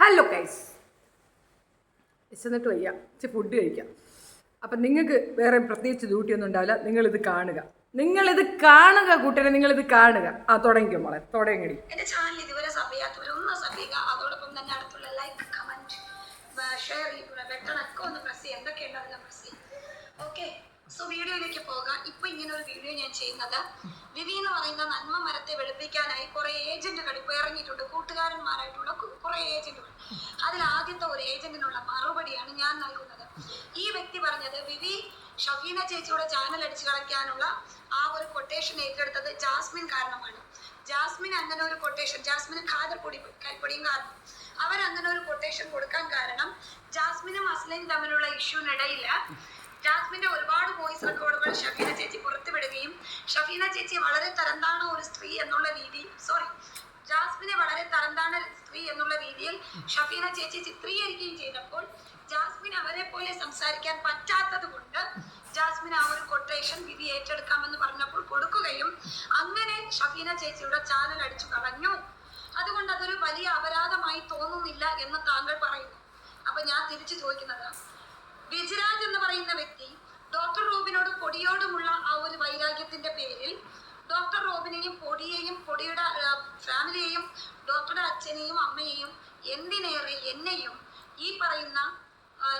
Hello guys, വിശന്നിട്ട് വയ്യ, ഇച്ചിരി ഫുഡ് കഴിക്കാം. അപ്പം നിങ്ങൾക്ക് വേറെ പ്രത്യേകിച്ച് ഡ്യൂട്ടിയൊന്നും ഉണ്ടാവില്ല. നിങ്ങളിത് കാണുക, കൂട്ടരെ, നിങ്ങളിത് കാണുക. തുടങ്ങിക്കോ മോളെ, തുടങ്ങടി. എന്റെ ചാനൽ ഇതുവരെ സബ്ബ് സബ്ബ് അതോടൊപ്പം തന്നെ അടുത്തുള്ള ലൈക്ക്, കമന്റ്, ഷെയർ ചെയ്യുക, ബട്ടണൊക്കെ ഒന്ന് പ്രസ് ചെയ്യുക. എന്തൊക്കെയുണ്ട് അതെല്ലാം പ്രസ് ചെയ്യും. ഓക്കെ, സോ വീഡിയോയിലേക്ക് പോകാം. ഇപ്പൊ ഇങ്ങനെ ഒരു വീഡിയോ ഞാൻ ചെയ്യുന്നത് വിവി എന്ന് പറയുന്ന നന്മ മരത്തെ വെളുപ്പിക്കാനായി കുറെ ഏജന്റുകൾ ഇപ്പൊ ഇറങ്ങിയിട്ടുണ്ട്. കൂട്ടുകാരന്മാരായിട്ടുള്ള കുറെ ഏജന്റുകൾ. അതിൽ ആദ്യത്തെ ഒരു ഏജന്റിനുള്ള മറുപടിയാണ് ഞാൻ നൽകുന്നത്. ഈ വ്യക്തി പറഞ്ഞത് വിവി ഷഫീന ചേച്ചിയുടെ ചാനൽ അടിച്ചു കളയ്ക്കാനുള്ള ആ ഒരു കൊട്ടേഷൻ ഏറ്റെടുത്തത് ജാസ്മിൻ കാരണമാണ്. ജാസ്മിൻ അങ്ങനെ ഒരു കൊട്ടേഷൻ, ജാസ്മിന് കരിപ്പൊടിയും കാരണം അവരങ്ങനെ ഒരു കൊട്ടേഷൻ കൊടുക്കാൻ കാരണം ജാസ്മിനും അസ്ലയും തമ്മിലുള്ള ഇഷ്യൂനിടയിൽ ജാസ്മിന്റെ ഒരുപാട് വോയിസ് റെക്കോർഡുകൾ ഷഫീന ചേച്ചി പുറത്തുവിടുകയും ഷഫീന ചേച്ചി വളരെ തരംതാണ ഒരു സ്ത്രീ എന്നുള്ള രീതിയിൽ ജാസ്മിനെ വളരെ തരംതാണ സ്ത്രീ എന്നുള്ള രീതിയിൽ ഷഫീന ചേച്ചി ചിത്രീകരിക്കുകയും ചെയ്തപ്പോൾ ജാസ്മിൻ അവരെ പോലെ സംസാരിക്കാൻ പറ്റാത്തത് കൊണ്ട് ജാസ്മിൻ ആ ഒരു കൊട്ടേഷൻ വിധി ഏറ്റെടുക്കാമെന്ന് പറഞ്ഞപ്പോൾ കൊടുക്കുകയും അങ്ങനെ ഷഫീന ചേച്ചിയുടെ ചാനൽ അടിച്ചു കളഞ്ഞു. അതുകൊണ്ട് അതൊരു വലിയ അപരാധമായി തോന്നുന്നില്ല എന്ന് താങ്കൾ പറയുന്നു. അപ്പൊ ഞാൻ തിരിച്ചു ചോദിക്കുന്നത്, വിജിരാജ് എന്ന് പറയുന്ന വ്യക്തി ഡോക്ടർ റോബിനോട് പൊടിയോടുമുള്ള ആ ഒരു വൈരാഗ്യത്തിന്റെ പേരിൽ ഡോക്ടർ റോബിനെയും പൊടിയുടെ ഫാമിലിയെയും ഡോക്ടറുടെ അച്ഛനെയും അമ്മയെയും എന്തിനേറെ എന്നെയും ഈ പറയുന്ന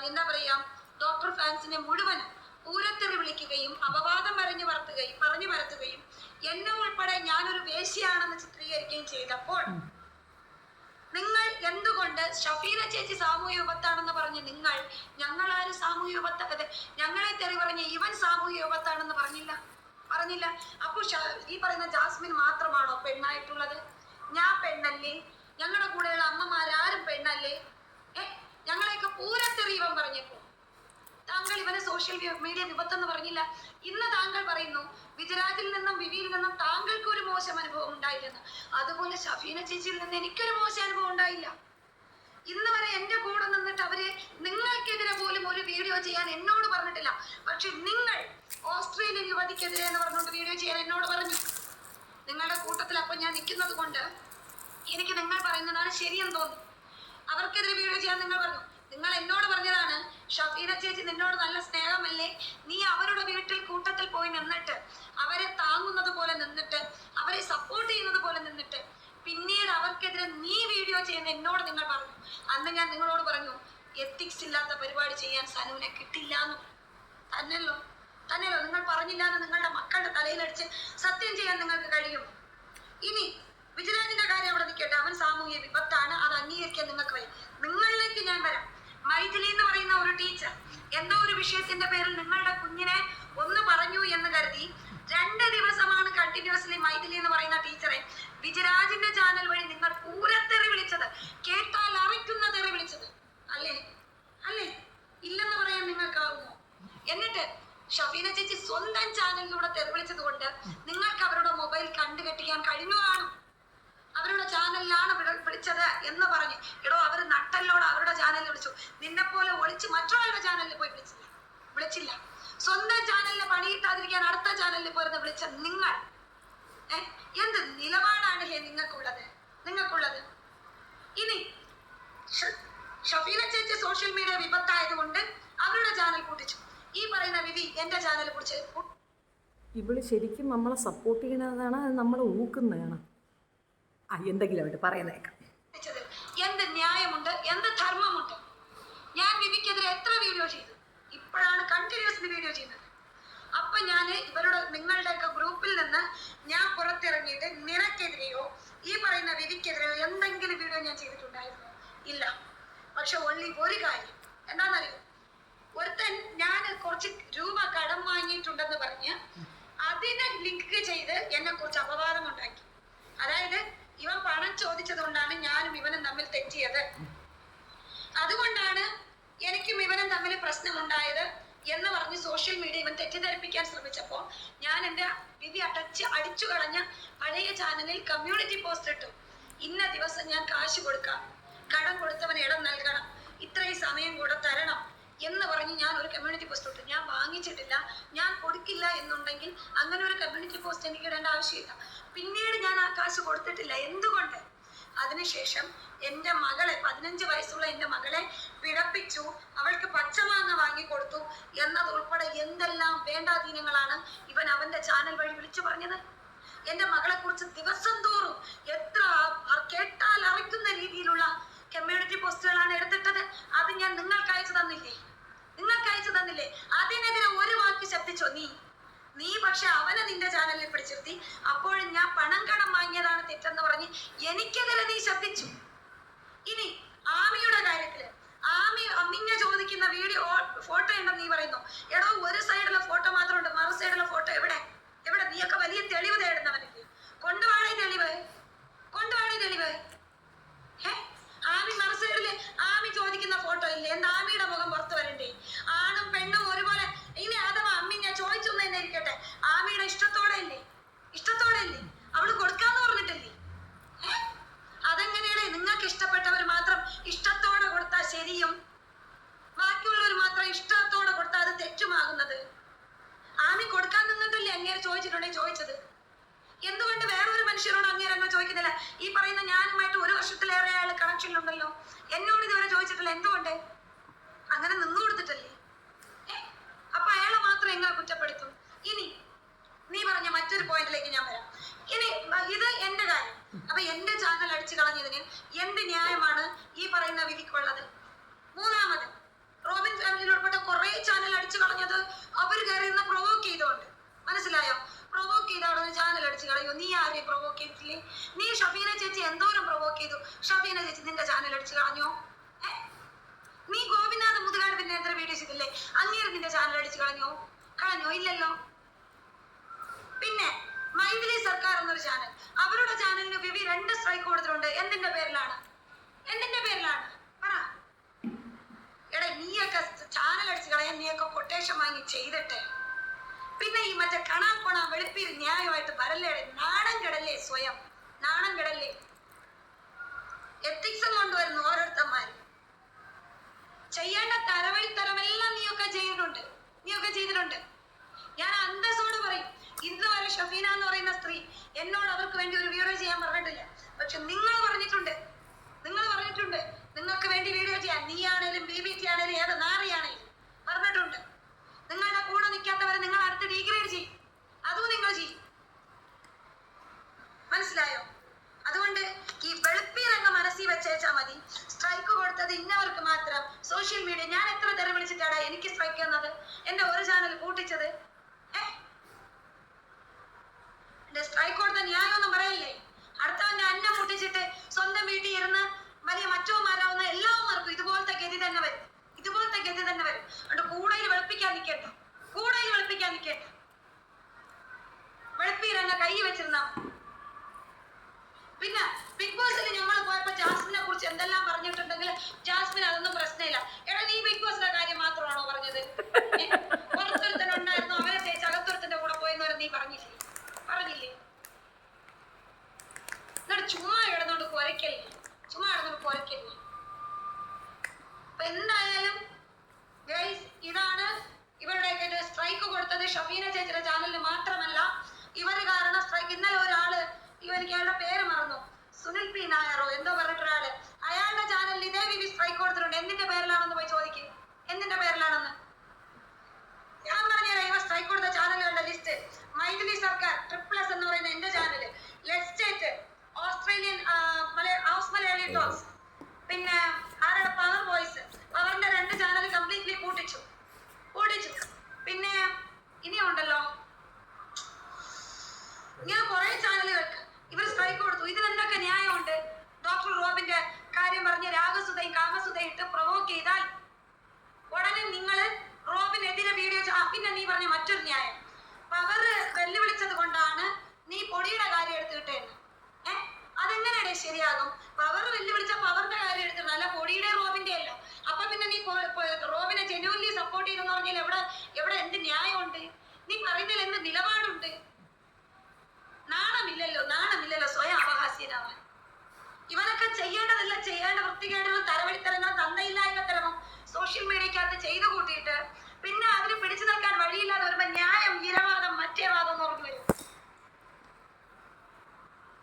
എന്താ പറയാ ഡോക്ടർ ഫാൻസിനെ മുഴുവനും പൂരത്തെറി വിളിക്കുകയും അപവാദം പറഞ്ഞു പരത്തുകയും എന്നെ ഉൾപ്പെടെ ഞാനൊരു വേശ്യയാണെന്ന് ചിത്രീകരിക്കുകയും ചെയ്തപ്പോൾ നിങ്ങൾ എന്തുകൊണ്ട് ഷഫീന ചേച്ചി സാമൂഹ്യ വിപത്താണെന്ന് പറഞ്ഞ് നിങ്ങൾ ഞങ്ങളാരും സാമൂഹ്യ വിപത്ത് ഞങ്ങളെ തെറി പറഞ്ഞ് ഇവൻ സാമൂഹ്യ വിപത്താണെന്ന് പറഞ്ഞില്ല? അപ്പോൾ ഈ പറയുന്ന ജാസ്മിൻ മാത്രമാണോ പെണ്ണായിട്ടുള്ളത്? ഞാൻ പെണ്ണല്ലേ? ഞങ്ങളുടെ കൂടെയുള്ള അമ്മമാരാരും പെണ്ണല്ലേ? ഞങ്ങളെയൊക്കെ പൂരത്തെറി ഇവൻ പറഞ്ഞപ്പോ താങ്കൾ ഇവനെ സോഷ്യൽ മീഡിയ വിപത്തെന്ന് പറഞ്ഞില്ല. ഇന്ന് താങ്കൾ പറയുന്നു വിജയരാജിൽ നിന്നും വിവിയിൽ നിന്നും താങ്കൾക്ക് ഒരു മോശം അനുഭവം ഉണ്ടായില്ലെന്ന്. അതുപോലെ ഷഫീന ചേച്ചിയിൽ നിന്ന് എനിക്കൊരു മോശം അനുഭവം ഉണ്ടായില്ല. ഇന്ന് വരെ എന്റെ കൂടെ നിന്നിട്ട് അവര് നിങ്ങൾക്കെതിരെ പോലും ഒരു വീഡിയോ ചെയ്യാൻ എന്നോട് പറഞ്ഞിട്ടില്ല. പക്ഷെ നിങ്ങൾ ഓസ്ട്രേലിയൻ യുവതിക്കെതിരെ എന്ന് പറഞ്ഞുകൊണ്ട് വീഡിയോ ചെയ്യാൻ എന്നോട് പറഞ്ഞു. നിങ്ങളുടെ കൂട്ടത്തിൽ അപ്പൊ ഞാൻ നിൽക്കുന്നത് കൊണ്ട് എനിക്ക് നിങ്ങൾ പറയുന്നതാണ് ശരിയെന്ന് തോന്നുന്നു. അവർക്കെതിരെ വീഡിയോ ചെയ്യാൻ നിങ്ങൾ പറഞ്ഞു. നിങ്ങൾ എന്നോട് പറഞ്ഞതാണ് ഷഫീന ചേച്ചി നിന്നോട് നല്ല സ്നേഹമല്ലേ, നീ അവരുടെ വീട്ടിൽ കൂട്ടത്തിൽ പോയി നിന്നിട്ട് അവരെ താങ്ങുന്നത് പോലെ നിന്നിട്ട് അവരെ സപ്പോർട്ട് ചെയ്യുന്നത് പോലെ നിന്നിട്ട് പിന്നീട് അവർക്കെതിരെ നീ വീഡിയോ ചെയ്യുന്ന എന്നോട് നിങ്ങൾ പറഞ്ഞു. അന്ന് ഞാൻ നിങ്ങളോട് പറഞ്ഞു എത്തിക്സ് ഇല്ലാത്ത പരിപാടി ചെയ്യാൻ സനുവിനെ കിട്ടില്ല എന്ന്. തന്നെയല്ലോ നിങ്ങൾ പറഞ്ഞില്ല എന്ന് നിങ്ങളുടെ മക്കളുടെ തലയിലടിച്ച് സത്യം ചെയ്യാൻ നിങ്ങൾക്ക് കഴിയും. ഇനി വിജിലാജിന്റെ കാര്യം അവിടെ നിൽക്കട്ടെ, അവൻ സാമൂഹ്യ വിപത്താണ്, അത് അംഗീകരിക്കാൻ നിങ്ങൾക്ക് വരും. നിങ്ങളിലേക്ക് ഞാൻ വരാം. മൈഥിലി എന്ന് പറയുന്ന ഒരു ടീച്ചർ എന്തോ ഒരു വിഷയത്തിന്റെ പേരിൽ നിങ്ങളുടെ കുഞ്ഞിനെ ഒന്ന് പറഞ്ഞു എന്ന് കരുതി 2 ദിവസമാണ് കണ്ടിന്യൂസ്ലി മൈഥിലി എന്ന് പറയുന്ന ടീച്ചറെ വിജയരാജിന്റെ ചാനൽ വഴി നിങ്ങൾ പൂരത്തെറി വിളിച്ചത്. കേട്ടാൽ അറയ്ക്കുന്ന തെറി വിളിച്ചത് അല്ലേ? ഇല്ലെന്ന് പറയാൻ നിങ്ങൾക്കാവുമോ? എന്നിട്ട് ഷഫീന ചേച്ചി സ്വന്തം ചാനലിലൂടെ തെറി വിളിച്ചത് കൊണ്ട് നിങ്ങൾക്ക് അവരുടെ മൊബൈൽ കണ്ടുകെട്ടിക്കാൻ കഴിഞ്ഞതാണ്. അവരുടെ ചാനലിലാണ് വിളിച്ചത് എന്ന് പറഞ്ഞ് അവര് നട്ടല്ലോട് അവരുടെ ചാനലിൽ വിളിച്ചു. നിന്നെ പോലെ ഒളിച്ച് മറ്റൊരാളുടെ ചാനലിൽ പോയി വിളിച്ചില്ല. സ്വന്തം ചാനലിൽ പണിയിട്ടാതിരിക്കാൻ അടുത്ത ചാനലിൽ പോയിരുന്ന് വിളിച്ച നിങ്ങൾ എന്ത് നിലപാടാണ് നിങ്ങൾക്കുള്ളത്? ഇനി ഷഫീന ചേച്ചി സോഷ്യൽ മീഡിയ വിപത്തായതുകൊണ്ട് അവരുടെ ചാനൽ പൂട്ടിച്ചു. ഈ പറയുന്ന വിധി എന്റെ ചാനൽ കുറിച്ച് ഇവള് ശരിക്കും നമ്മളെ സപ്പോർട്ട് ചെയ്യുന്നതാണ്, നമ്മളെ ഊക്കുന്നതാണ്. എന്തെങ്കിലും അവര് പറയുന്നേക്കാം. എന്ത് ന്യായമുണ്ട്, എന്ത് ധർമ്മമുണ്ട്? ഞാൻ വിവിക്കെതിരെ എത്ര വീഡിയോ ചെയ്തു? ഇപ്പോഴാണ് കണ്ടിന്യൂസ്ലി വീഡിയോ ചെയ്യുന്നത്. അപ്പൊ ഞാൻ നിങ്ങളുടെയൊക്കെ ഗ്രൂപ്പിൽ നിന്ന് ഞാൻ പുറത്തിറങ്ങിയിട്ട് നിനക്കെതിരെയോ ഈ പറയുന്ന വിവിക്കെതിരെയോ എന്തെങ്കിലും വീഡിയോ ഞാൻ ചെയ്തിട്ടുണ്ടായിരുന്നോ? ഇല്ല. പക്ഷെ ഒള്ളി ഒരു കാര്യം എന്താണെന്നറിയോ, ഒരുത്തൻ ഞാൻ കുറച്ച് രൂപ കടം വാങ്ങിയിട്ടുണ്ടെന്ന് പറഞ്ഞ് അതിനെ ലിങ്ക് ചെയ്ത് എന്നെ കുറിച്ച് അപവാദം ഉണ്ടാക്കി. അതായത് ഇവൻ പണം ചോദിച്ചത് കൊണ്ടാണ് ഞാനും ഇവനും തമ്മിൽ തെറ്റിയത്, അതുകൊണ്ടാണ് എനിക്കും ഇവനും തമ്മിൽ പ്രശ്നമുണ്ടായത് എന്ന് പറഞ്ഞ് സോഷ്യൽ മീഡിയ ഇവൻ തെറ്റിദ്ധരിപ്പിക്കാൻ ശ്രമിച്ചപ്പോൾ ഞാൻ എന്റെ വിധി അടിച്ചു കളഞ്ഞ പഴയ ചാനലിൽ കമ്മ്യൂണിറ്റി പോസ്റ്റ് ഇട്ടു. ഇന്ന ദിവസം ഞാൻ കാശ് കൊടുക്കാം, കടം കൊടുത്തവന് ഇടം നൽകണം, ഇത്രയും സമയം കൂടെ തരണം എന്ന് പറഞ്ഞ് ഞാൻ ഒരു കമ്മ്യൂണിറ്റി പോസ്റ്റ് ഇട്ടു. ഞാൻ വാങ്ങിച്ചിട്ടില്ല, ഞാൻ കൊടുക്കില്ല എന്നുണ്ടെങ്കിൽ അങ്ങനെ ഒരു കമ്മ്യൂണിറ്റി പോസ്റ്റ് എനിക്ക് ഇടേണ്ട ആവശ്യമില്ല. പിന്നീട് ഞാൻ ആ കാശ് കൊടുത്തിട്ടില്ല. എന്തുകൊണ്ട്? അതിനുശേഷം എൻ്റെ മകളെ 15 വയസ്സുള്ള എൻ്റെ മകളെ പിഴപ്പിച്ചു, അവൾക്ക് പച്ചമാങ്ങ വാങ്ങിക്കൊടുത്തു എന്നതുൾപ്പെടെ എന്തെല്ലാം വേണ്ടാധീനങ്ങളാണ് ഇവൻ അവന്റെ ചാനൽ വഴി വിളിച്ചു പറഞ്ഞത്. എൻ്റെ മകളെ കുറിച്ച് ദിവസം തോറും എത്ര കേട്ടാൽ അറിക്കുന്ന രീതിയിലുള്ള കമ്മ്യൂണിറ്റി പോസ്റ്റുകളാണ് എടുത്തിട്ടത്. അത് ഞാൻ നിങ്ങൾക്ക് അയച്ചു തന്നില്ലേ? അതിനെതിരെ ഒരു വാക്ക് ശബ്ദിച്ചോ നീ പക്ഷെ അവനെ നിന്റെ ചാനലിൽ പിടിച്ചിരുത്തി. അപ്പോഴും ഞാൻ പണം കടം വാങ്ങിയതാണ് തെറ്റെന്ന് പറഞ്ഞ് എനിക്കെതിരെ നീ ശബ്ദിച്ചു. ഇനി ആമിയുടെ കാര്യത്തില് അമ്മിങ്ങ ചോദിക്കുന്ന വീഡിയോ ഫോട്ടോ ഉണ്ടെന്ന് നീ പറയുന്നു. എടോ, ഒരു സൈഡിലെ ഫോട്ടോ മാത്രമുണ്ട്, മറു സൈഡിലെ ഫോട്ടോ എവിടെ? നീയൊക്കെ വലിയ തെളിവ് തേടുന്നവനല്ലേ? കൊണ്ടുവാടേ തെളിവ്. ആമി മറു സൈഡില് ആമി ചോദിക്കുന്ന ഫോട്ടോ ഇല്ലേ? എന്താ ആമിയുടെ മുഖം പുറത്തു വരണ്ടേ? ആണും പെണ്ണും ഒരുപോലെ. ഇനി അഥവാ അമ്മി ഞാൻ ചോദിച്ചു തന്നെ ഇരിക്കട്ടെ, ആമിയുടെ ഇഷ്ടത്തോടെ അല്ലേ അവള് കൊടുക്കാന്ന് പറഞ്ഞിട്ടല്ലേ? അതെങ്ങനെയാണ് നിങ്ങൾക്ക് ഇഷ്ടപ്പെട്ടവർ മാത്രം ഇഷ്ടത്തോടെ കൊടുത്താൽ ശരിയും ബാക്കിയുള്ളവർ മാത്രം ഇഷ്ടത്തോടെ കൊടുത്താൽ അത് തെറ്റുമാകുന്നത്? ആമി കൊടുക്കാൻ നിന്നിട്ടില്ലേ അങ്ങേരെ ചോദിച്ചിട്ടുണ്ടെങ്കിൽ ചോദിച്ചത്? എന്തുകൊണ്ട് വേറൊരു മനുഷ്യരോട് അങ്ങേരെ അങ്ങനെ ചോദിക്കുന്നില്ല? ഈ പറയുന്ന ഞാനുമായിട്ട് 1 വർഷത്തിലേറെ അയാൾ കണക്ഷനിലുണ്ടല്ലോ, എന്നോട് ഇതുവരെ ചോദിച്ചിട്ടില്ല. എന്തുകൊണ്ട്? അങ്ങനെ നിന്നു കൊടുത്തിട്ടല്ലേ? അപ്പൊ അയാളെ മാത്രം എങ്ങനെ കുറ്റപ്പെടുത്തും? ഇനി നീ പറഞ്ഞ മറ്റൊരു പോയിന്റിലേക്ക് ഞാൻ വരാം. ഇനി ഇത് എന്റെ കാര്യം. അപ്പൊ എന്റെ ചാനൽ അടിച്ചു കളഞ്ഞതിന് എന്ത് ന്യായമാണ് ഈ പറയുന്ന വിധിക്കുള്ളത്? മൂന്നാമത്, റോബിൻ ഫാമിലിയിൽ ഉൾപ്പെട്ട കുറെ ചാനൽ അടിച്ചു കളഞ്ഞത് അവർ കയറി നിന്ന് പ്രൊവോക്ക് ചെയ്തോണ്ട്. മനസ്സിലായോ? പ്രൊവോക്ക് ചെയ്ത അവിടെ ചാനൽ അടിച്ചു കളയോ? നീ ആരെയും പ്രൊവോക്ക് ചെയ്തിട്ടില്ലേ? നീ ഷഫീന ചേച്ചി എന്തോരം പ്രൊവോക്ക് ചെയ്തു. ഷഫീന ചേച്ചി നിന്റെ ചാനൽ അടിച്ചു കളഞ്ഞോ? നീ ഗോപിനാഥ് മുതുകാട് പിന്നെ എത്ര വീഡിയോസ് ചെയ്തില്ലേ? അങ്ങേര് നിന്റെ ചാനൽ അടിച്ചു കളഞ്ഞോ? ഇല്ലല്ലോ. പിന്നെ മൈഥിലി സർക്കാർ എന്നൊരു ചാനൽ, അവരുടെ ചാനലിന് വിവി 2 സ്ട്രൈക്ക് കൊടുത്തിട്ടുണ്ട്. എന്തിന്റെ പേരിലാണ്? പറ. എടാ, നീയൊക്കെ ചാനൽ അടിച്ചു കളയാൻ നീയൊക്കെ കൊട്ടേഷൻ വാങ്ങി ചെയ്തിട്ട് പിന്നെ ഈ മറ്റേ കണാ വെളുപ്പിൽ ന്യായമായിട്ട് വരല്ലേ? നാണം കെടല്ലേ? സ്വയം നാണം കെടല്ലേ? എത്തിക്സും കൊണ്ടുവരുന്നു ഓരോരുത്തന്മാര്. ചെയ്യേണ്ട തരവഴിത്തരമെല്ലാം നീയൊക്കെ ചെയ്തിട്ടുണ്ട്. ഞാൻ അന്തസ്സോട് പറയും, ഇന്ന് വരെ ഷഫീന എന്ന് പറയുന്ന സ്ത്രീ എന്നോട് അവർക്ക് വേണ്ടി ഒരു വീഡിയോ ചെയ്യാൻ പറഞ്ഞിട്ടില്ല. പക്ഷെ നിങ്ങൾ പറഞ്ഞിട്ടുണ്ട് നിങ്ങൾക്ക് വേണ്ടി വീഡിയോ ചെയ്യാൻ. നീ ആണേലും BBT ആണേലും ഏത് നാറിയാണേലും പറഞ്ഞിട്ടുണ്ട്. നിങ്ങളുടെ കൂടെ നിൽക്കാത്തവരെ നിങ്ങൾ അടുത്ത് ഡീഗ്രേഡ് ചെയ്യും. അതും നിങ്ങൾ ചെയ്യും. മനസ്സിലായോ? അതുകൊണ്ട് ഈ വെളുപ്പിലങ്ങ് മനസ്സിൽ വെച്ചേച്ചാ മതി. സ്ട്രൈക്ക് കൊടുത്തത് ഇന്നവർക്ക് മാത്രം. സോഷ്യൽ മീഡിയ ഞാൻ എത്ര തെറി വിളിച്ചിട്ടാടാ എനിക്ക് സ്ട്രൈക്ക് തന്നത്? എന്റെ ഒരു ചാനൽ കൂട്ടിച്ചത്? എന്റെ സ്ട്രൈക്ക് കൊടുത്ത ന്യായമൊന്നും പറയല്ലേ? അടുത്തവന്റെ അന്നം മുട്ടിച്ചിട്ട് സ്വന്തം വീട്ടിൽ ഇരുന്ന് വലിയ മറ്റോമാരാവുന്ന എല്ലാവർക്കും ഇതുപോലത്തെ ഗതി തന്നെ വരും. അതുകൊണ്ട് കൂടുതൽ വെളുപ്പിക്കാൻ നിൽക്കേണ്ട. വെളുപ്പിയിലങ്ങ് കൈ വെച്ചിരുന്നാ. പിന്നെ ബിഗ് ബോസിൽ ഞങ്ങൾ പോയപ്പോ ജാസ്മിനെ കുറിച്ച് എന്തെല്ലാം പറഞ്ഞിട്ടുണ്ടെങ്കിൽ ജാസ്മിൻ അതൊന്നും പ്രശ്നമില്ല. എടാ, നീ ബിഗ് ബോസിന്റെ കാര്യം മാത്രമാണോ പറഞ്ഞത്? പുറത്തൊരുത്തനുണ്ടായിരുന്നു, അവരെ തേച്ച് അകത്തൊരുത്തന്റെ കൂടെ പോയെന്ന് വരെ നീ പറഞ്ഞില്ലേ? എന്നിട്ട് ചുമ്മാ കിടന്നോണ്ട് കുരയ്ക്കല്ലേ? അപ്പൊ എന്തായാലും ഇതാണ് ഇവരുടെയൊക്കെ സ്ട്രൈക്ക് കൊടുത്തത്. ഷഫീന ചേച്ചിയുടെ ചാനലിന് മാത്രമല്ല, ഇവര് കാരണം സ്ട്രൈക്ക്. ഇന്നലെ ഒരാള്, ഇവർക്ക് അയാളുടെ പേര് മറന്നു, സുനിൽ P. നായരോ എന്തോ പറഞ്ഞിട്ടൊരാള്, അയാളുടെ ചാനലിൽ ഇതേ വിധി സ്ട്രൈക്ക് കൊടുത്തിട്ടുണ്ട്. എന്തിന്റെ പേരിലാണെന്ന് പോയി ചോദിക്കും. എന്തിന്റെ പേരിലാണെന്ന് ഞാൻ പറഞ്ഞുതരാം. ഇവ സ്ട്രൈക്ക് കൊടുത്ത ചാനലുകളുടെ ലിസ്റ്റ്: മൈഥിലി സർക്കാർ, ട്രിപ്ലസ് എന്ന് പറയുന്ന എന്റെ ചാനല്, ലെസ്റ്റേറ്റ്, ഓസ്ട്രേലിയൻ ഹൗസ് മലയാളി ടോക്സ്, പിന്നെ ആരുടെ പവർ വോയിസ്, പവറിന്റെ 2 ചാനൽ കംപ്ലീറ്റ്ലി കൂട്ടിച്ചു. പിന്നെ ഇനിയുണ്ടല്ലോ ഇങ്ങനെ കുറെ ചാനലുകൾക്ക് ഇവർ സ്ട്രൈക്ക് കൊടുത്തു. ഇതിനെന്തൊക്കെ ന്യായമുണ്ട്? ഡോക്ടർ റോബിന്റെ കാര്യം പറഞ്ഞ് രാഗസുധയും കാമസുധയും ഇട്ട് പ്രൊവോക്ക് ചെയ്താൽ ഉടനെ നിങ്ങൾ റോബിനെതിരെ വീഡിയോ. പിന്നെ നീ പറഞ്ഞ മറ്റൊരു ന്യായം, പവർ വെല്ലുവിളിച്ചത് കൊണ്ടാണ് നീ പൊടിയുടെ കാര്യം എടുത്തിട്ടേന്ന്. അതെങ്ങനെയാണ് ശരിയാകും? പവർ വെല്ലുവിളിച്ച പവറിന്റെ കാര്യം എടുത്തിട്ടുണ്ട്, അല്ല പൊടിയുടെ റോബിന്റെ അല്ല. അപ്പൊ പിന്നെ നീ റോബിനെ ജെന്യുവൻലി സപ്പോർട്ട് ചെയ്തെന്ന് പറഞ്ഞാൽ എവിടെ എന്ത് ന്യായമുണ്ട്? നീ പറയുന്നതിൽ എന്ത് നിലപാടുണ്ട്? നാണമില്ലല്ലോ സ്വയം അപഹാസ്യനാവാൻ. ഇവനൊക്കെ ചെയ്യേണ്ട വൃത്തികേടുകളും തരവഴിത്തരങ്ങളും തന്തയില്ലായ്മത്തരവും സോഷ്യൽ മീഡിയക്കകത്ത് ചെയ്തു കൂട്ടിയിട്ട് പിന്നെ അതിന് പിടിച്ചു നിൽക്കാൻ വഴിയില്ലാതെ വരുമ്പോ ന്യായം, ഇരവാദം, മറ്റേ വാദം എന്ന് പറഞ്ഞു വരും.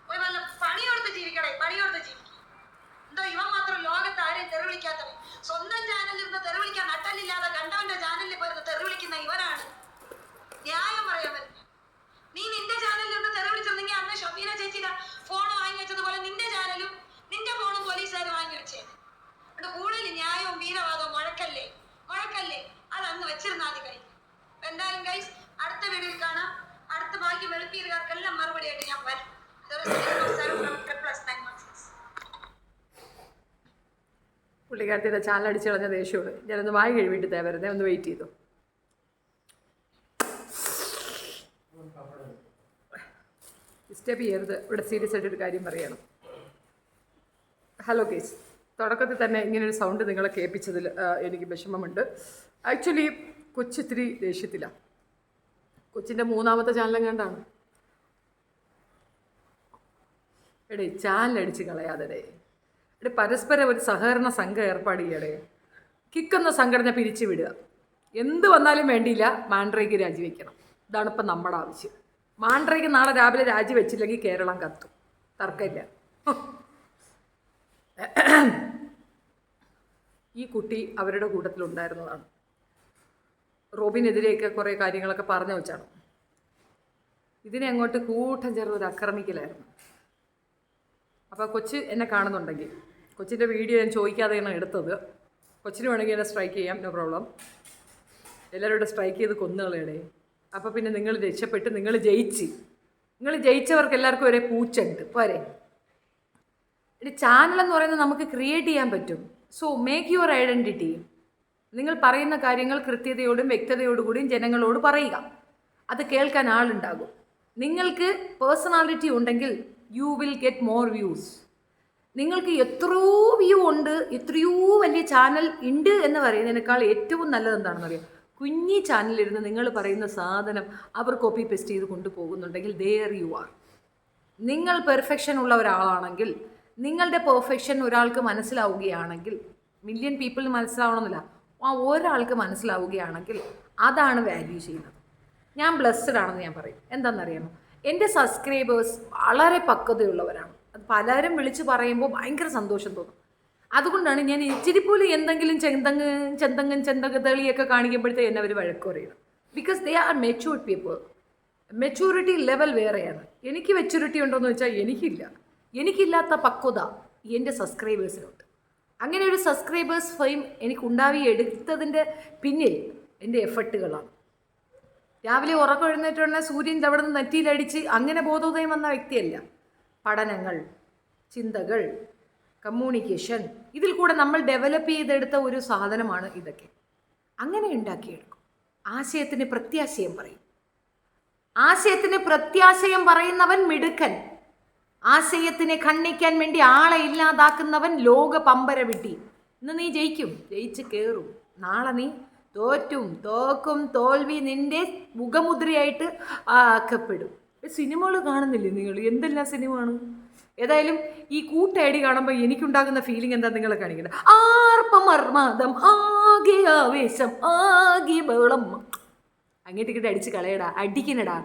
ഒരു വല്ല പണിയെടുത്ത് ജീവിക്കണേ, പണിയെടുത്ത് ജീവിക്കും. ഗൈസ്. അടുത്ത വീഡിയോയിൽ കാണാം. അടുത്ത ബാക്കി വെളുപ്പീരുകാർക്കെല്ലാം മറുപടിയായിട്ട് ഞാൻ വരും. പുള്ളിക്കാരത്തിയുടെ ചാനൽ അടിച്ചു കളഞ്ഞ ദേഷ്യമുണ്ട്. ഞാനൊന്ന് വായി കഴിവിട്ട് തേവരുന്നേ, ഒന്ന് വെയിറ്റ് ചെയ്തു. ഡിസ്റ്റർബ് ചെയ്യരുത്, ഇവിടെ സീരിയസ് ആയിട്ടൊരു കാര്യം പറയണം. ഹലോ കേസ്, തുടക്കത്തിൽ തന്നെ ഇങ്ങനൊരു സൗണ്ട് നിങ്ങളെ കേൾപ്പിച്ചതിൽ എനിക്ക് വിഷമമുണ്ട്. ആക്ച്വലി കൊച്ചിത്തിരി ദേഷ്യത്തിലാണ്. കൊച്ചിൻ്റെ 3ാമത്തെ ചാനലും കണ്ടാണ്. എടേ ചാനലടിച്ച് കളയാതെടേ. എടേ പരസ്പരം ഒരു സഹകരണ സംഘം ഏർപ്പാട് ചെയ്യടേ. കിക്കുന്ന സംഘടന പിരിച്ചു വിടുക. എന്ത് വന്നാലും വേണ്ടിയില്ല, മാൻഡ്രയ്ക്ക് രാജിവെക്കണം. ഇതാണ് ഇപ്പം നമ്മുടെ ആവശ്യം. മാൻഡ്രയ്ക്ക് നാളെ രാവിലെ രാജിവെച്ചില്ലെങ്കിൽ കേരളം കത്തും, തർക്കമില്ല. ഈ കുട്ടി അവരുടെ കൂട്ടത്തിലുണ്ടായിരുന്നതാണ്. റോബിനെതിരെയൊക്കെ കുറേ കാര്യങ്ങളൊക്കെ പറഞ്ഞു വെച്ചാണ്. ഇതിനെ അങ്ങോട്ട് കൂട്ടം ചേർന്നൊരു ആക്രമിക്കലായിരുന്നു. അപ്പോൾ കൊച്ച് എന്നെ കാണുന്നുണ്ടെങ്കിൽ, കൊച്ചിൻ്റെ വീഡിയോ ഞാൻ ചോദിക്കാതെയാണ് എടുത്തത്. കൊച്ചിന് വേണമെങ്കിൽ എന്നെ സ്ട്രൈക്ക് ചെയ്യാം, നോ പ്രോബ്ലം. എല്ലാവരും സ്ട്രൈക്ക് ചെയ്ത് കൊന്നുകളയടേ. അപ്പോൾ പിന്നെ നിങ്ങൾ രക്ഷപ്പെട്ട് നിങ്ങൾ ജയിച്ചവർക്ക് എല്ലാവർക്കും ഒരേ പൂച്ചുണ്ട് പോരെ. ഒരു ചാനലെന്ന് പറയുന്നത് നമുക്ക് ക്രിയേറ്റ് ചെയ്യാൻ പറ്റും. So make your identity. നിങ്ങൾ പറയുന്ന കാര്യങ്ങൾ കൃത്യതയോടും വ്യക്തതയോടുകൂടിയും ജനങ്ങളോട് പറയുക. അത് കേൾക്കാൻ ആളുണ്ടാകും. നിങ്ങൾക്ക് പേഴ്സണാലിറ്റി ഉണ്ടെങ്കിൽ you will get more views. നിങ്ങൾക്ക് എത്രയോ വ്യൂ ഉണ്ട്, എത്രയോ വലിയ ചാനൽ ഉണ്ട് എന്ന് പറയുന്നതിനേക്കാൾ ഏറ്റവും നല്ലത് എന്താണെന്ന് അറിയാം, കുഞ്ഞി ചാനലിരുന്ന് നിങ്ങൾ പറയുന്ന സാധനം അവർ കോപ്പി പേസ്റ്റ് ചെയ്ത് കൊണ്ടുപോകുന്നുണ്ടെങ്കിൽ ദേർ യു ആർ. നിങ്ങൾ പെർഫെക്ഷൻ ഉള്ള ഒരാളാണെങ്കിൽ, നിങ്ങളുടെ പെർഫെക്ഷൻ ഒരാൾക്ക് മനസ്സിലാവുകയാണെങ്കിൽ, മില്യൺ പീപ്പിളിന് മനസ്സിലാവണമെന്നില്ല, ആ ഒരാൾക്ക് മനസ്സിലാവുകയാണെങ്കിൽ അതാണ് വാല്യൂ ചെയ്യുന്നത്. ഞാൻ ബ്ലെസ്ഡ് ആണെന്ന് ഞാൻ പറയും. എന്താണെന്നറിയാമോ, എൻ്റെ സബ്സ്ക്രൈബേഴ്സ് വളരെ പക്വതയുള്ളവരാണ്. അത് പലരും വിളിച്ച് പറയുമ്പോൾ ഭയങ്കര സന്തോഷം തോന്നും. അതുകൊണ്ടാണ് ഞാൻ ഇച്ചിരി പോലും എന്തെങ്കിലും ചെന്തകതളിയൊക്കെ കാണിക്കുമ്പോഴത്തേ എന്നെ അവർ വഴക്ക് പറയുന്നത്. Because they are matured people. Maturity level വേറെയാണ്. എനിക്ക് മെച്യൂരിറ്റി ഉണ്ടോയെന്ന് വെച്ചാൽ എനിക്കില്ലാത്ത പക്വത എൻ്റെ സബ്സ്ക്രൈബേഴ്സിനുണ്ട്. അങ്ങനെ ഒരു സബ്സ്ക്രൈബേഴ്സ് ഫെയിം എനിക്കുണ്ടാക്കി എടുത്തതിൻ്റെ പിന്നിൽ എൻ്റെ എഫർട്ടുകളാണ്. രാവിലെ ഉറക്കം എഴുന്നേറ്റുടനെ സൂര്യൻ അവിടെ നിന്ന് നെറ്റിയിലടിച്ച് അങ്ങനെ ബോധോദയം വന്ന വ്യക്തിയല്ല. പഠനങ്ങൾ, ചിന്തകൾ, കമ്മ്യൂണിക്കേഷൻ, ഇതിൽ കൂടെ നമ്മൾ ഡെവലപ്പ് ചെയ്തെടുത്ത ഒരു സാധനമാണ് ഇതൊക്കെ. അങ്ങനെ ഉണ്ടാക്കിയെടുക്കും. ആശയത്തിന് പ്രത്യാശയം പറയും. ആശയത്തിന് പ്രത്യാശയം പറയുന്നവൻ മിടുക്കൻ. ആശയത്തിനെ ഖണ്ഡിക്കാൻ വേണ്ടി ആളെ ഇല്ലാതാക്കുന്നവൻ ലോക പമ്പര വിട്ടി. ഇന്ന് നീ ജയിച്ച് കയറും. നാളെ നീ തോക്കും. തോൽവി നിന്റെ മുഖമുദ്രയായിട്ട് ആക്കപ്പെടും. സിനിമകൾ കാണുന്നില്ലേ നിങ്ങൾ? എന്തെല്ലാം സിനിമയാണ്. ഏതായാലും ഈ കൂട്ടയടി കാണുമ്പോൾ എനിക്കുണ്ടാകുന്ന ഫീലിംഗ് എന്താ നിങ്ങളെ കാണിക്കുന്നത്? ആർപ്പമർമാദം, ആകെ ആവേശം, ആകെ ബഹളം. അങ്ങോട്ടേക്കിട്ട് അടിച്ച് കളയടാ, അടിക്കണടാ.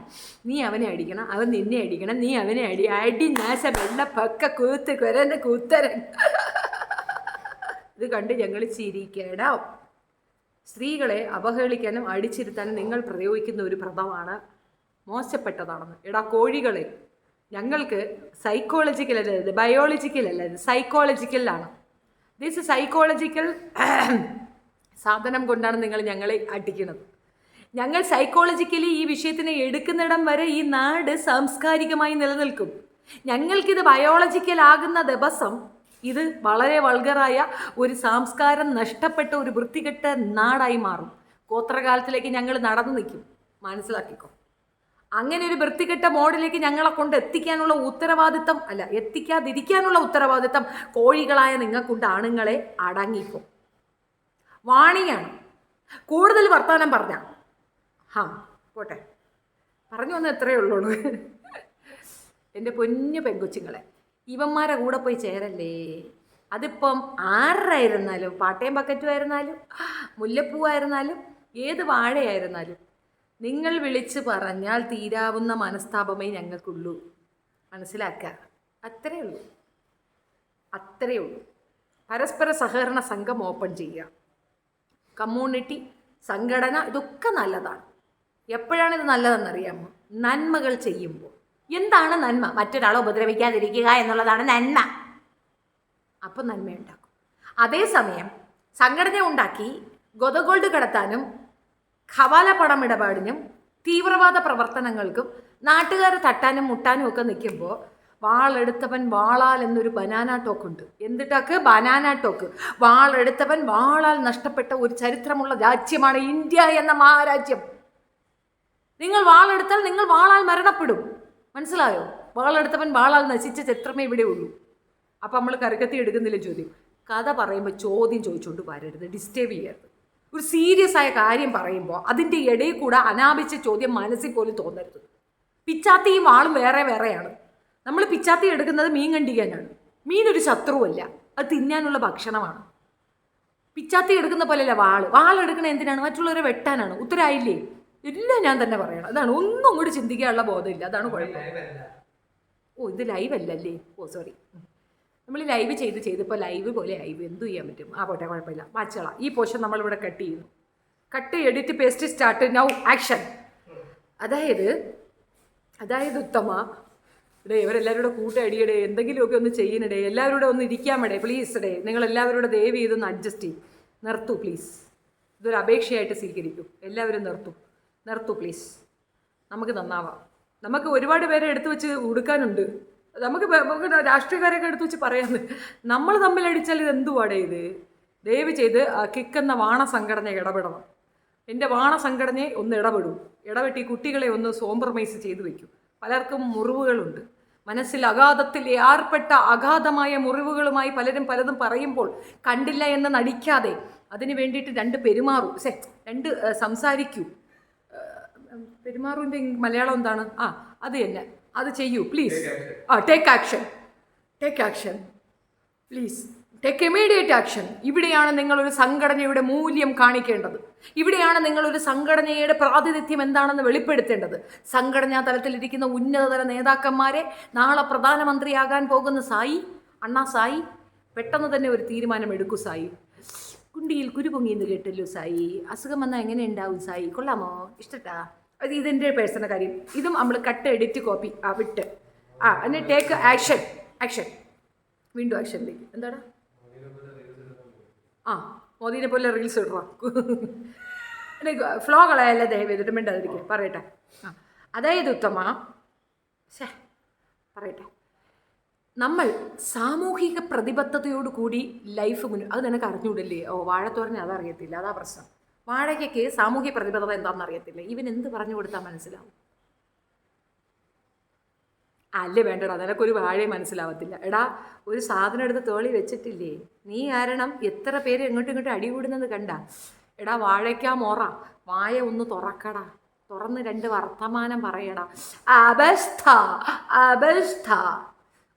നീ അവനെ അടിക്കണം, അവൻ നിന്നെ അടിക്കണം, നീ അവനെ അടി നാശ വെള്ളപ്പൊക്ക കൂത്ത് കുരന്റെ കൂത്തരൻ. ഇത് കണ്ട് ഞങ്ങൾ ചിരിക്കണം. സ്ത്രീകളെ അവഹേളിക്കാനും അടിച്ചിരുത്താനും നിങ്ങൾ പ്രയോഗിക്കുന്ന ഒരു പദമാണ് മോശപ്പെട്ടതാണെന്ന്. എടാ കോഴികളെ, ഞങ്ങൾക്ക് സൈക്കോളജിക്കൽ അല്ല, ബയോളജിക്കൽ അല്ല, സൈക്കോളജിക്കലാണ്. ദിസ് സൈക്കോളജിക്കൽ സാധനം കൊണ്ടാണ് നിങ്ങൾ ഞങ്ങളെ അടിക്കുന്നത്. ഞങ്ങൾ സൈക്കോളജിക്കലി ഈ വിഷയത്തിനെ എടുക്കുന്നിടം വരെ ഈ നാട് സാംസ്കാരികമായി നിലനിൽക്കും. ഞങ്ങൾക്കിത് ബയോളജിക്കൽ ആകുന്ന ദിവസം ഇത് വളരെ വൾഗറായ ഒരു സംസ്കാരം നഷ്ടപ്പെട്ട ഒരു വൃത്തികെട്ട നാടായി മാറും. ഗോത്രകാലത്തിലേക്ക് ഞങ്ങൾ നടന്നു നിൽക്കും. മനസ്സിലാക്കിക്കോ. അങ്ങനെ ഒരു വൃത്തികെട്ട മോഡിലേക്ക് ഞങ്ങളെ കൊണ്ട് എത്തിക്കാനുള്ള ഉത്തരവാദിത്തം അല്ല, എത്തിക്കാതിരിക്കാനുള്ള ഉത്തരവാദിത്തം കോഴികളായ നിങ്ങൾക്കുണ്ട്. ആണുങ്ങളെ അടങ്ങിക്കും. വാണിയാണ്. കൂടുതൽ വർത്തമാനം പറഞ്ഞ പോട്ടെ, പറഞ്ഞു വന്ന എത്രയേ ഉള്ളൂ. എൻ്റെ പൊന്നു പെൺകൊച്ചുങ്ങളെ, ഇവന്മാരെ കൂടെ പോയി ചേരല്ലേ. അതിപ്പം ആരായിരുന്നാലും, പാട്ടയും ബക്കറ്റും ആയിരുന്നാലും, മുല്ലപ്പൂവായിരുന്നാലും, ഏത് വാഴയായിരുന്നാലും, നിങ്ങൾ വിളിച്ച് പറഞ്ഞാൽ തീരാവുന്ന മനസ്താപമേ ഞങ്ങൾക്കുള്ളൂ. മനസ്സിലാക്കുക. അത്രയേ ഉള്ളൂ. പരസ്പര സഹകരണ സംഘം ഓപ്പൺ ചെയ്യുക. കമ്മ്യൂണിറ്റി, സംഘടന, ഇതൊക്കെ നല്ലതാണ്. എപ്പോഴാണ് ഇത് നല്ലതെന്നറിയാമോ? നന്മകൾ ചെയ്യുമ്പോൾ. എന്താണ് നന്മ? മറ്റൊരാളെ ഉപദ്രവിക്കാതിരിക്കുക എന്നുള്ളതാണ് നന്മ. അപ്പം നന്മയുണ്ടാക്കും. അതേസമയം സംഘടന ഉണ്ടാക്കി ഗോൾഡ് കടത്താനും ഹവാല പണം ഇടപാടിനും തീവ്രവാദ പ്രവർത്തനങ്ങൾക്കും നാട്ടുകാരെ തട്ടാനും മുട്ടാനും ഒക്കെ നിൽക്കുമ്പോൾ വാളെടുത്തവൻ വാളാൽ എന്നൊരു ബനാന ടോക്കുണ്ട്. എന്തിട്ടൊക്കെ ബനാന ടോക്ക്. വാളെടുത്തവൻ വാളാൽ നഷ്ടപ്പെട്ട ഒരു ചരിത്രമുള്ള രാജ്യമാണ് ഇന്ത്യ എന്ന മഹാരാജ്യം. നിങ്ങൾ വാളെടുത്താൽ നിങ്ങൾ വാളാൽ മരണപ്പെടും. മനസ്സിലായോ? വാളെടുത്തവൻ വാളാൽ നശിച്ച ചരിത്രമേ ഇവിടെ ഉള്ളൂ. അപ്പം നമ്മൾ കരകത്തി എടുക്കുന്നില്ല ചോദ്യം. കഥ പറയുമ്പോൾ ചോദ്യം ചോദിച്ചുകൊണ്ട് വരരുത്, ഡിസ്റ്റർബ് ചെയ്യരുത്. ഒരു സീരിയസ് ആയ കാര്യം പറയുമ്പോൾ അതിൻ്റെ ഇടയിൽ കൂടെ അനാവശ്യ ചോദ്യം മനസ്സിൽ പോലും തോന്നരുത്. പിച്ചാത്തിയും വാളും വേറെ വേറെയാണ്. നമ്മൾ പിച്ചാത്തി എടുക്കുന്നത് മീൻ കണ്ടിക്കാനാണ്. മീനൊരു ശത്രുവല്ല, അത് തിന്നാനുള്ള ഭക്ഷണമാണ്. പിച്ചാത്തി എടുക്കുന്ന പോലെയല്ല വാളെടുക്കണ എന്തിനാണ്? മറ്റുള്ളവരെ വെട്ടാനാണ്. ഉത്തരായില്ലേ? എല്ലാം ഞാൻ തന്നെ പറയണം. അതാണ്, ഒന്നും കൂടി ചിന്തിക്കാനുള്ള ബോധമില്ല. അതാണ് കുഴപ്പം. ഓ, ഇത് ലൈവ് അല്ലല്ലേ? ഓ സോറി. നമ്മൾ ലൈവ് ചെയ്തിപ്പോൾ ലൈവ് പോലെ ആയി. എന്തു ചെയ്യാൻ പറ്റും? ആ പോട്ടെ, കുഴപ്പമില്ല. വാച്ചോളാം. ഈ പോർഷൻ നമ്മളിവിടെ കട്ട് ചെയ്യുന്നു. Cut, edit, paste, start, now action. അതായത് ഉത്തമ ഡേ, ഇവരെല്ലാവരും കൂടെ അടിയടേ, എന്തെങ്കിലുമൊക്കെ ഒന്ന് ചെയ്യുന്നടേ, എല്ലാവരും ഒന്ന് ഇരിക്കാമടേ പ്ലീസ് ഡേ. നിങ്ങളെല്ലാവരും ദയവ് ചെയ്തൊന്ന് അഡ്ജസ്റ്റ് ചെയ്യും. നിർത്തൂ പ്ലീസ്. ഇതൊരു അപേക്ഷയായിട്ട് സ്വീകരിക്കൂ. എല്ലാവരും നിർത്തൂ പ്ലീസ്. നമുക്ക് നന്നാവാം. നമുക്ക് ഒരുപാട് പേരെ എടുത്തു വെച്ച് ഉടുക്കാനുണ്ട്. നമുക്ക് രാഷ്ട്രീയക്കാരെയൊക്കെ എടുത്തു വെച്ച് പറയാമെന്ന്. നമ്മൾ തമ്മിലടിച്ചാൽ ഇത് എന്തുവാടേ ഇത്? ദയവ് ചെയ്ത് കിക്കെന്ന വാണസംഘടന ഇടപെടണം. എൻ്റെ വാണസംഘടനയെ ഒന്ന് ഇടപെട്ട് ഈ കുട്ടികളെ ഒന്ന് കോംപ്രമൈസ് ചെയ്തു വയ്ക്കും. പലർക്കും മുറിവുകളുണ്ട്. മനസ്സിൽ അഗാധത്തിൽ ഏർപ്പെട്ട അഗാധമായ മുറിവുകളുമായി പലരും പലതും പറയുമ്പോൾ കണ്ടില്ല എന്ന് നടിക്കാതെ അതിന് വേണ്ടിയിട്ട് രണ്ട് സംസാരിക്കൂ. പെരുമാറുവിൻ്റെ മലയാളം എന്താണ്? അത് തന്നെ. അത് ചെയ്യൂ please. Take action please. Take immediate action. ഇവിടെയാണ് നിങ്ങളൊരു സംഘടനയുടെ മൂല്യം കാണിക്കേണ്ടത്. ഇവിടെയാണ് നിങ്ങളൊരു സംഘടനയുടെ പ്രാതിനിധ്യം എന്താണെന്ന് വെളിപ്പെടുത്തേണ്ടത്. സംഘടനാ തലത്തിലിരിക്കുന്ന ഉന്നതതല നേതാക്കന്മാരെ നാളെ പ്രധാനമന്ത്രിയാകാൻ പോകുന്ന അണ്ണാ സായി, പെട്ടെന്ന് തന്നെ ഒരു തീരുമാനം എടുക്കൂ സായി. കുണ്ടിയിൽ കുരുപൊങ്ങിയെന്ന് കേട്ടല്ലോ സായി. അസുഖം വന്നാൽ എങ്ങനെ ഉണ്ടാവും സായി? കൊള്ളാമോ? ഇഷ്ടട്ടാ? അത് ഇതിൻ്റെ പേഴ്സണൽ കാര്യം. ഇതും നമ്മൾ കട്ട്, എഡിറ്റ്, കോപ്പി വിട്ട് എന്നെ ടേക്ക് ആക്ഷൻ. വീണ്ടും ആക്ഷനിലേക്ക്. എന്താണ്? മോദിനെ പോലെ റീൽസ് ഇടണം. ഫ്ലോ കളയല്ല ദയവ് ചെയ്തിട്ട് മിണ്ടാതിരിക്കുക. പറയട്ടെ. അതായത് ഉത്തമ പറയട്ടെ, നമ്മൾ സാമൂഹിക പ്രതിബദ്ധതയോട് കൂടി ലൈഫ് അത് നിനക്ക് അറിഞ്ഞൂടല്ലേ? വാഴത്തോരനെ അതറിയത്തില്ല, അതാ പ്രശ്നം. വാഴയ്ക്ക് സാമൂഹിക പ്രതിബദ്ധത എന്താണെന്ന് അറിയത്തില്ല. ഇവൻ എന്ത് പറഞ്ഞു കൊടുത്താൽ മനസ്സിലാവും? അല്ലേ വേണ്ടടാ, നിനക്കൊരു വാഴയെ മനസ്സിലാവത്തില്ല. എടാ, ഒരു സാധനം എടുത്ത് തോളി വെച്ചിട്ടില്ലേ, നീ കാരണം എത്ര പേര് ഇങ്ങോട്ടും അടികൂടുന്നത് കണ്ട. എടാ വാഴയ്ക്കാ മോറ, വായ ഒന്ന് തുറക്കടാ, തുറന്ന് രണ്ട് വർത്തമാനം പറയടാ. അബസ്ഥ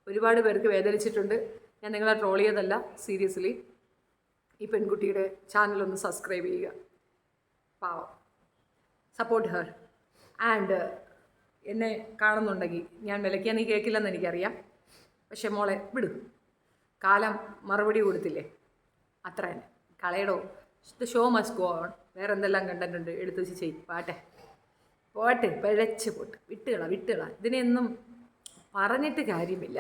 ഒരുപാട് പേർക്ക് വേദനിച്ചിട്ടുണ്ട്. ഞാൻ നിങ്ങളെ ട്രോൾ ചെയ്തല്ല, സീരിയസ്ലി. ഈ പെൺകുട്ടിയുടെ ചാനലൊന്ന് സബ്സ്ക്രൈബ് ചെയ്യുക. പാവം, സപ്പോർട്ട് ഹെർ. ആൻഡ് എന്നെ കാണുന്നുണ്ടെങ്കിൽ ഞാൻ വിലയ്ക്കാൻ നീ കേൾക്കില്ലെന്ന് എനിക്കറിയാം. പക്ഷെ മോളെ വിടു, കാലം മറുപടി കൊടുത്തില്ലേ, അത്ര തന്നെ. കളയടോ, the show must go on. വേറെ എന്തെല്ലാം കണ്ടന്റ് ഉണ്ട്, എടുത്തു വെച്ച് ചെയ്യും. പോട്ടെ പിഴച്ച് പോട്ട്, വിട്ടുകള. ഇതിനെയൊന്നും പറഞ്ഞിട്ട് കാര്യമില്ല.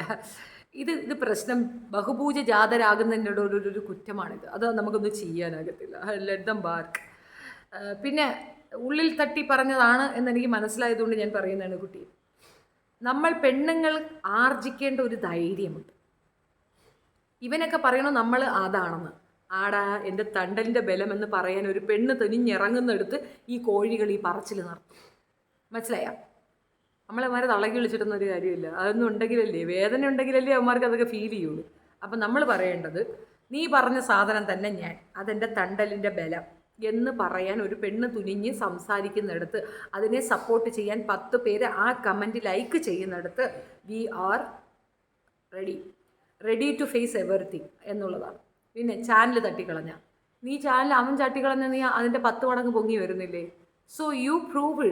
ഇത് പ്രശ്നം ബഹുഭൂജ ജാതരാകുന്നതിൻ്റെ ഒരു കുറ്റമാണിത്. അത് നമുക്കൊന്നും ചെയ്യാനാകത്തില്ല. Let them BARC. പിന്നെ ഉള്ളിൽ തട്ടി പറഞ്ഞതാണ് എന്നെനിക്ക് മനസ്സിലായതുകൊണ്ട് ഞാൻ പറയുന്നതാണ് കുട്ടി. നമ്മൾ പെണ്ണുങ്ങൾ ആർജിക്കേണ്ട ഒരു ധൈര്യമുണ്ട്. ഇവനൊക്കെ പറയണു നമ്മൾ അതാണെന്ന്. ആടാ, എൻ്റെ തണ്ടലിൻ്റെ ബലമെന്ന് പറയാൻ ഒരു പെണ്ണ് തുനിഞ്ഞിറങ്ങുന്നെടുത്ത് ഈ കോഴികൾ ഈ പറച്ചിൽ നടത്തും. മനസ്സിലായോ? നമ്മളെമാരെ തളകി വിളിച്ചിട്ടൊന്നും ഒരു കാര്യമില്ല. അതൊന്നും ഉണ്ടെങ്കിലല്ലേ, വേദന ഉണ്ടെങ്കിലല്ലേ അവന്മാർക്ക് അതൊക്കെ ഫീൽ ചെയ്യുള്ളൂ. അപ്പം നമ്മൾ പറയേണ്ടത്, നീ പറഞ്ഞ സാധനം തന്നെ ഞാൻ, അതെൻ്റെ തണ്ടലിൻ്റെ ബലം എന്ന് പറയാൻ ഒരു പെണ്ണ് തുനിഞ്ഞ് സംസാരിക്കുന്നിടത്ത്, അതിനെ സപ്പോർട്ട് ചെയ്യാൻ 10 പേര് ആ കമൻറ്റ് ലൈക്ക് ചെയ്യുന്നിടത്ത് we are ready to face everything എന്നുള്ളതാണ്. പിന്നെ ചാനൽ തട്ടിക്കളഞ്ഞ നീ അവൻ തട്ടിക്കളഞ്ഞ നീ അതിൻ്റെ 10 മടങ്ങ് പൊങ്ങി വരുന്നില്ലേ? So you prove.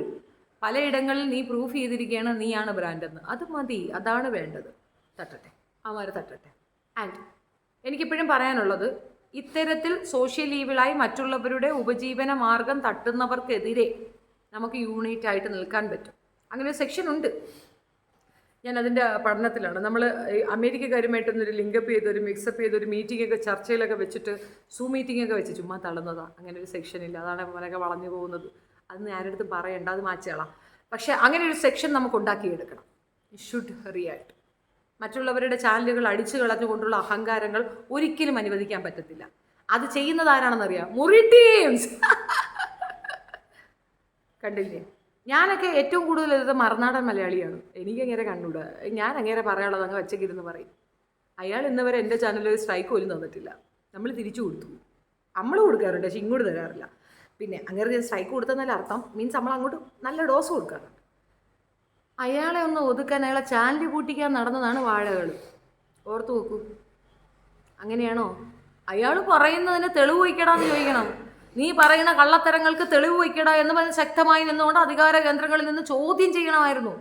പലയിടങ്ങളിൽ നീ പ്രൂഫ് ചെയ്തിരിക്കുകയാണ് നീയാണ് ബ്രാൻഡെന്ന്. അത് മതി, അതാണ് വേണ്ടത്. തട്ടട്ടെ, അവന്മാർ തട്ടട്ടെ. ആൻഡ് എനിക്കിപ്പോഴും പറയാനുള്ളത്, ഇത്തരത്തിൽ സോഷ്യൽ ഈവിളായി മറ്റുള്ളവരുടെ ഉപജീവന മാർഗം തട്ടുന്നവർക്കെതിരെ നമുക്ക് യൂണിറ്റായിട്ട് നിൽക്കാൻ പറ്റും. അങ്ങനെ ഒരു സെക്ഷൻ ഉണ്ട്. ഞാൻ അതിൻ്റെ പഠനത്തിലാണ്. നമ്മൾ അമേരിക്കക്കാരുമായിട്ടൊന്നൊരു ലിങ്കപ്പ് ചെയ്തൊരു മിക്സപ്പ് ചെയ്തൊരു മീറ്റിങ്ങൊക്കെ ചർച്ചയിലൊക്കെ വെച്ചിട്ട് മീറ്റിങ്ങൊക്കെ വെച്ച് ചുമ്മാ തള്ളുന്നതാണ്. അങ്ങനെ ഒരു സെക്ഷനില്ല. അതാണ് അവനൊക്കെ വളഞ്ഞു പോകുന്നത്. അതൊന്നും ആരുടെ പറയണ്ട, അത് മാച്ചുകളാം. പക്ഷേ അങ്ങനെ ഒരു സെക്ഷൻ നമുക്ക് ഉണ്ടാക്കിയെടുക്കണം. Should react. മറ്റുള്ളവരുടെ ചാനലുകൾ അടിച്ചു കളഞ്ഞുകൊണ്ടുള്ള അഹങ്കാരങ്ങൾ ഒരിക്കലും അനുവദിക്കാൻ പറ്റത്തില്ല. അത് ചെയ്യുന്നത് ആരാണെന്നറിയാം? മുറി ടീംസ്. കണ്ടില്ലേ? ഞാനൊക്കെ ഏറ്റവും കൂടുതൽ ഇത് മറുനാടൻ മലയാളിയാണ്. എനിക്കങ്ങനെ കണ്ടുകൂടാ. ഞാൻ അങ്ങനെ പറയാനുള്ളത് അങ്ങ് വച്ചക്കിരുന്ന് പറയും. അയാൾ ഇന്ന് വരെ എൻ്റെ ചാനലിൽ ഒരു സ്ട്രൈക്ക് പോലും തന്നിട്ടില്ല. നമ്മൾ തിരിച്ചു കൊടുത്തു. നമ്മൾ കൊടുക്കാറുണ്ട്, പക്ഷെ ഇങ്ങോട്ട് തരാറില്ല. പിന്നെ അങ്ങനെ സ്ട്രൈക്ക് കൊടുത്തെന്നല്ല അർത്ഥം, മീൻസ് നമ്മൾ അങ്ങോട്ട് നല്ല ഡോസ് കൊടുക്കാറുണ്ട്. അയാളെ ഒന്ന് ഒതുക്കാൻ, അയാളെ ചാനൽ പൂട്ടിക്കാൻ നടന്നതാണ് വാഴകൾ. ഓർത്തു നോക്കൂ. അങ്ങനെയാണോ? അയാൾ പറയുന്നതിന് തെളിവ് വയ്ക്കടാന്ന് ചോദിക്കണം. നീ പറയുന്ന കള്ളത്തരങ്ങൾക്ക് തെളിവ് വയ്ക്കടാ എന്ന് പറഞ്ഞ് ശക്തമായി നിന്നുകൊണ്ട് അധികാര കേന്ദ്രങ്ങളിൽ നിന്ന് ചോദ്യം ചെയ്യണമായിരുന്നു.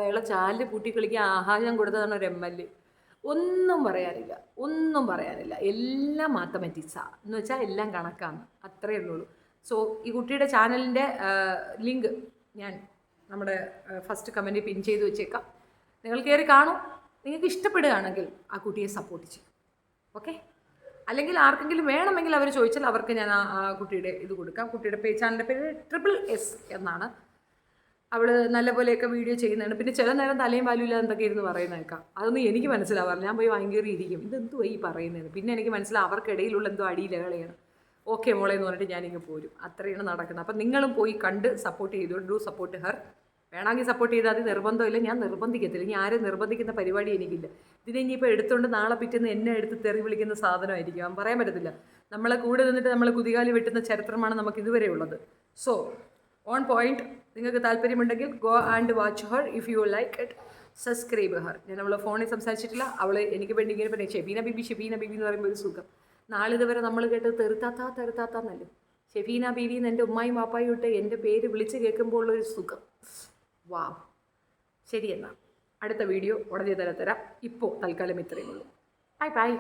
അയാളെ ചാനൽ പൂട്ടിക്കളിക്കാൻ ആഹാരം കൊടുത്തതാണ് ഒരു MLA. ഒന്നും പറയാനില്ല, ഒന്നും പറയാനില്ല. എല്ലാം മാത്തമാറ്റിക്സാണ് എന്ന് വെച്ചാൽ എല്ലാം കണക്കാണ്. അത്രയേ ഉള്ളൂ. സോ ഈ കുട്ടിയുടെ ചാനലിൻ്റെ ലിങ്ക് ഞാൻ നമ്മുടെ ഫസ്റ്റ് കമൻറ്റ് പിൻ ചെയ്ത് വെച്ചേക്കാം. നിങ്ങൾ കയറി കാണും. നിങ്ങൾക്ക് ഇഷ്ടപ്പെടുകയാണെങ്കിൽ ആ കുട്ടിയെ സപ്പോർട്ട് ചെയ്യും. ഓക്കെ? അല്ലെങ്കിൽ ആർക്കെങ്കിലും വേണമെങ്കിൽ അവർ ചോദിച്ചാൽ അവർക്ക് ഞാൻ ആ കുട്ടിയുടെ ഇത് കൊടുക്കാം. കുട്ടിയുടെ ചാനലിൻ്റെ പേര് SSS എന്നാണ്. അവൾ നല്ലപോലെയൊക്കെ വീഡിയോ ചെയ്യുന്നതാണ്. പിന്നെ ചില നേരം തലയും വാലുമില്ല എന്തൊക്കെ ഇരുന്ന് പറയുന്നേക്കാം. അതൊന്നും എനിക്ക് മനസ്സിലാവാറില്ല. ഞാൻ പോയി ഭയങ്കരയിരിക്കും, ഇതെന്തുവാ ഈ പറയുന്നത്. പിന്നെ എനിക്ക് മനസ്സിലാവും അവർക്കിടയിലുള്ള എന്തോ അടിയിലകളെയാണ്. ഓക്കെ മോളെ എന്ന് പറഞ്ഞിട്ട് ഞാനിങ്ങ് പോരും. അത്രയാണ് നടക്കുന്നത്. അപ്പം നിങ്ങളും പോയി കണ്ട് സപ്പോർട്ട് ചെയ്തു. Do support her. വേണമെങ്കിൽ സപ്പോർട്ട് ചെയ്താൽ അത് നിർബന്ധമില്ല. ഞാൻ നിർബന്ധിക്കത്തില്ല. ഇനി ആരും നിർബന്ധിക്കുന്ന പരിപാടി എനിക്കില്ല. ഇതിനെ ഇനിയിപ്പോൾ എടുത്തുകൊണ്ട് നാളെ പിറ്റേന്ന് എന്നെ എടുത്ത് തെറി വിളിക്കുന്ന സാധനമായിരിക്കും. പറയാൻ പറ്റത്തില്ല. നമ്മളെ കൂടെ നിന്നിട്ട് നമ്മൾ കുതികാലി വെട്ടുന്ന ചരിത്രമാണ് നമുക്ക് ഇതുവരെ ഉള്ളത്. So on point. നിങ്ങൾക്ക് താല്പര്യമുണ്ടെങ്കിൽ go and watch Har. If you like it, subscribe Har. ഞാൻ അവളെ ഫോണിൽ സംസാരിച്ചിട്ടില്ല. അവൾ എനിക്ക് വേണ്ടി ഇങ്ങനെ പിന്നെ ഷെഫീന ബീബി എന്ന് പറയുമ്പോൾ ഒരു സുഖം. നാളിതുവരെ നമ്മൾ കേട്ടത് തെറുത്താത്താന്നല്ലേ. ഷെഫീന ബീവി എന്ന് എൻ്റെ ഉമ്മായും വാപ്പായും ഇട്ട് എൻ്റെ പേര് വിളിച്ച് കേൾക്കുമ്പോൾ ഉള്ളൊരു സുഖം. വാവ്. ശരി, എന്നാൽ അടുത്ത വീഡിയോ ഉടനെ തരാം. ഇപ്പോൾ തൽക്കാലം ഇത്രയേ ഉള്ളൂ. ബൈ.